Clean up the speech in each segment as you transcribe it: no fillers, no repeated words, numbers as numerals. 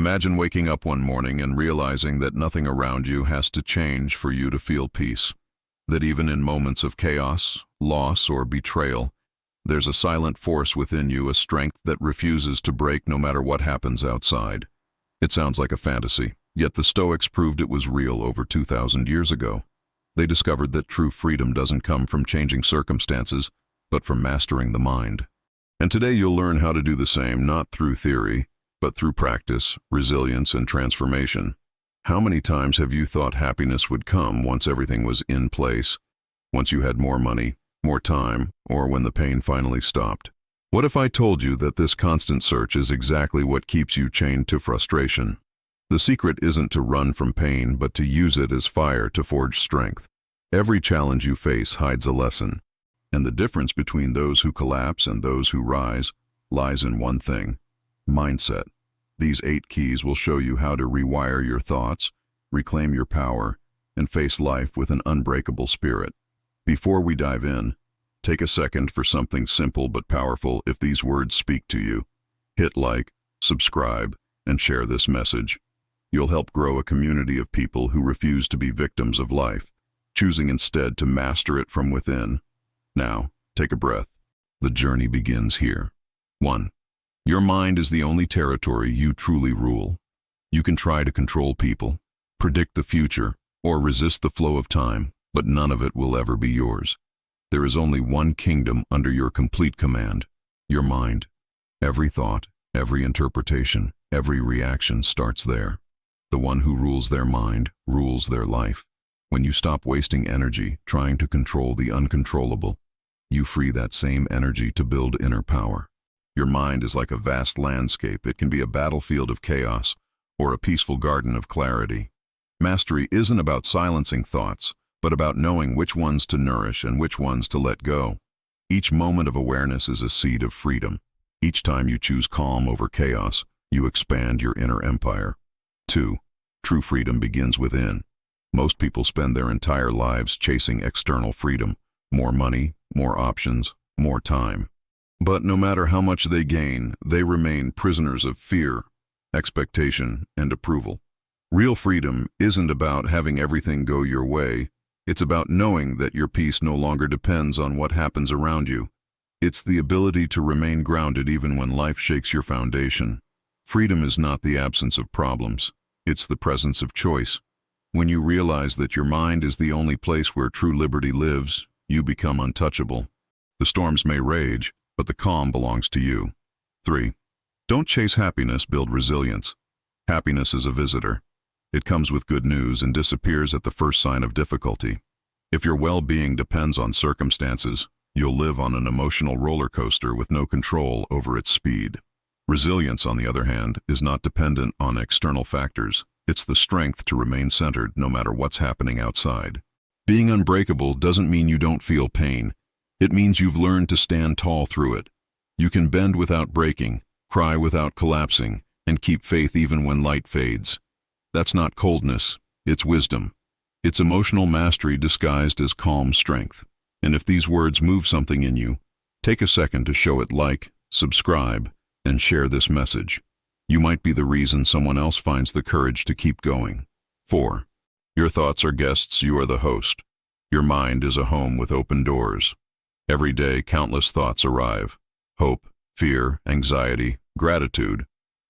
Imagine waking up one morning and realizing that nothing around you has to change for you to feel peace. That even in moments of chaos, loss, or betrayal, there's a silent force within you, a strength that refuses to break no matter what happens outside. It sounds like a fantasy, yet the Stoics proved it was real over 2,000 years ago. They discovered that true freedom doesn't come from changing circumstances, but from mastering the mind. And today you'll learn how to do the same, not through theory, but through practice, resilience, and transformation. How many times have you thought happiness would come once everything was in place, once you had more money, more time, or when the pain finally stopped? What if I told you that this constant search is exactly what keeps you chained to frustration? The secret isn't to run from pain, but to use it as fire to forge strength. Every challenge you face hides a lesson, and the difference between those who collapse and those who rise lies in one thing: mindset. These 8 keys will show you how to rewire your thoughts, reclaim your power, and face life with an unbreakable spirit. Before we dive in, take a second for something simple but powerful. If these words speak to you, hit like, subscribe, and share this message. You'll help grow a community of people who refuse to be victims of life, choosing instead to master it from within. Now, take a breath. The journey begins here. 1. Your mind is the only territory you truly rule. You can try to control people, predict the future, or resist the flow of time, but none of it will ever be yours. There is only one kingdom under your complete command: your mind. Every thought, every interpretation, every reaction starts there. The one who rules their mind rules their life. When you stop wasting energy trying to control the uncontrollable, you free that same energy to build inner power. Your mind is like a vast landscape. It can be a battlefield of chaos or a peaceful garden of clarity. Mastery isn't about silencing thoughts, but about knowing which ones to nourish and which ones to let go. Each moment of awareness is a seed of freedom. Each time you choose calm over chaos, you expand your inner empire. 2. True freedom begins within. Most people spend their entire lives chasing external freedom: more money, more options, more time. But no matter how much they gain, they remain prisoners of fear, expectation, and approval. Real freedom isn't about having everything go your way. It's about knowing that your peace no longer depends on what happens around you. It's the ability to remain grounded even when life shakes your foundation. Freedom is not the absence of problems. It's the presence of choice. When you realize that your mind is the only place where true liberty lives, you become untouchable. The storms may rage, but the calm belongs to you. 3. Don't chase happiness, build resilience. Happiness is a visitor. It comes with good news and disappears at the first sign of difficulty. If your well-being depends on circumstances, you'll live on an emotional roller coaster with no control over its speed. Resilience, on the other hand, is not dependent on external factors. It's the strength to remain centered no matter what's happening outside. Being unbreakable doesn't mean you don't feel pain. It means you've learned to stand tall through it. You can bend without breaking, cry without collapsing, and keep faith even when light fades. That's not coldness, it's wisdom. It's emotional mastery disguised as calm strength. And if these words move something in you, take a second to show it like, subscribe, and share this message. You might be the reason someone else finds the courage to keep going. 4. Your thoughts are guests, you are the host. Your mind is a home with open doors. Every day, countless thoughts arrive: hope, fear, anxiety, gratitude.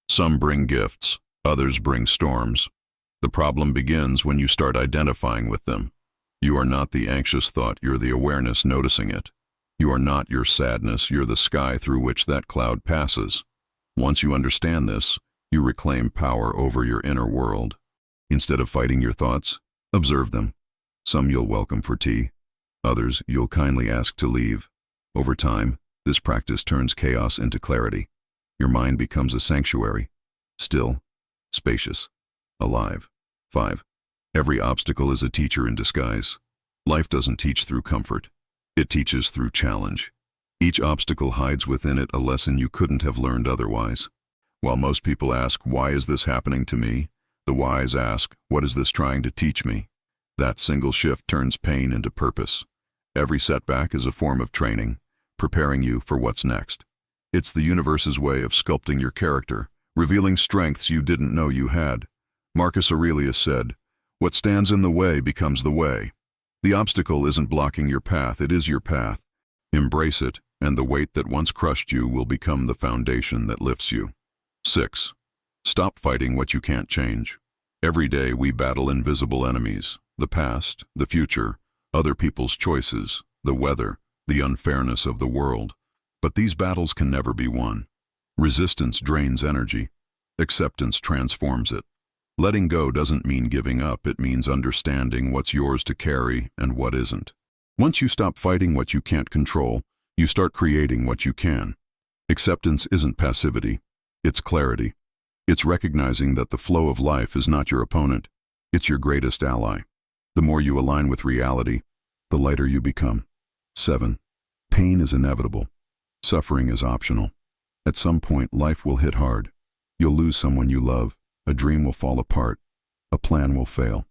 Some bring gifts, others bring storms. The problem begins when you start identifying with them. You are not the anxious thought, you're the awareness noticing it. You are not your sadness, you're the sky through which that cloud passes. Once you understand this, you reclaim power over your inner world. Instead of fighting your thoughts, observe them. Some you'll welcome for tea. Others you'll kindly ask to leave. Over time, this practice turns chaos into clarity. Your mind becomes a sanctuary, still, spacious, alive. 5. Every obstacle is a teacher in disguise. Life doesn't teach through comfort. It teaches through challenge. Each obstacle hides within it a lesson you couldn't have learned otherwise. While most people ask, why is this happening to me? The wise ask, what is this trying to teach me? That single shift turns pain into purpose. Every setback is a form of training, preparing you for what's next. It's the universe's way of sculpting your character, revealing strengths you didn't know you had. Marcus Aurelius said, "What stands in the way becomes the way." The obstacle isn't blocking your path, it is your path. Embrace it, and the weight that once crushed you will become the foundation that lifts you. 6. Stop fighting what you can't change. Every day we battle invisible enemies: the past, the future, other people's choices, the weather, the unfairness of the world. But these battles can never be won. Resistance drains energy. Acceptance transforms it. Letting go doesn't mean giving up, it means understanding what's yours to carry and what isn't. Once you stop fighting what you can't control, you start creating what you can. Acceptance isn't passivity, it's clarity. It's recognizing that the flow of life is not your opponent, it's your greatest ally. The more you align with reality, the lighter you become. 7. Pain is inevitable. Suffering is optional. At some point, life will hit hard. You'll lose someone you love. A dream will fall apart. A plan will fail.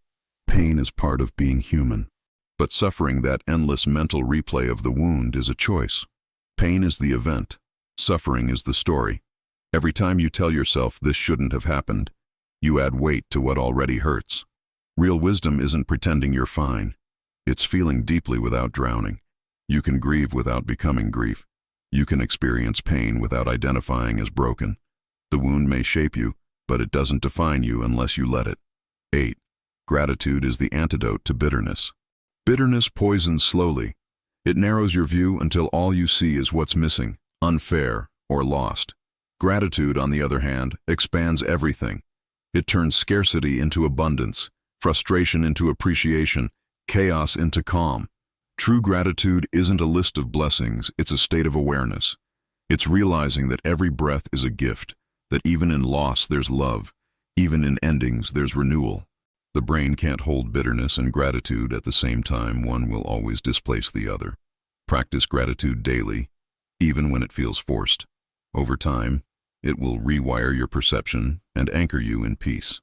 Pain is part of being human. But suffering, that endless mental replay of the wound, is a choice. Pain is the event. Suffering is the story. Every time you tell yourself this shouldn't have happened, you add weight to what already hurts. Real wisdom isn't pretending you're fine. It's feeling deeply without drowning. You can grieve without becoming grief. You can experience pain without identifying as broken. The wound may shape you, but it doesn't define you unless you let it. 8. Gratitude is the antidote to bitterness. Bitterness poisons slowly. It narrows your view until all you see is what's missing, unfair, or lost. Gratitude, on the other hand, expands everything. It turns scarcity into abundance, frustration into appreciation, chaos into calm. True gratitude isn't a list of blessings, it's a state of awareness. It's realizing that every breath is a gift, that even in loss there's love, even in endings there's renewal. The brain can't hold bitterness and gratitude at the same time. One will always displace the other. Practice gratitude daily, even when it feels forced. Over time, it will rewire your perception and anchor you in peace.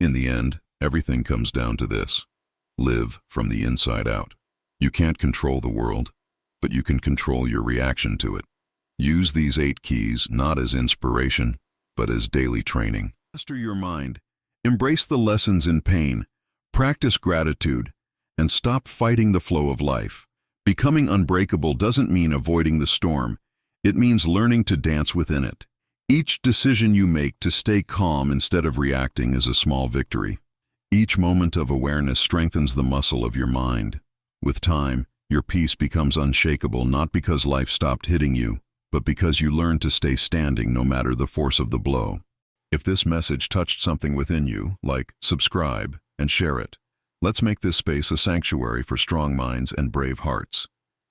In the end, everything comes down to this: live from the inside out. You can't control the world, but you can control your reaction to it. Use these 8 keys not as inspiration, but as daily training. Master your mind. Embrace the lessons in pain. Practice gratitude, and stop fighting the flow of life. Becoming unbreakable doesn't mean avoiding the storm. It means learning to dance within it. Each decision you make to stay calm instead of reacting is a small victory. Each moment of awareness strengthens the muscle of your mind. With time, your peace becomes unshakable, not because life stopped hitting you, but because you learned to stay standing no matter the force of the blow. If this message touched something within you, like, subscribe, and share it. Let's make this space a sanctuary for strong minds and brave hearts.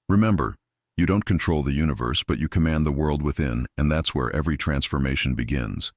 Remember, you don't control the universe, but you command the world within, and that's where every transformation begins.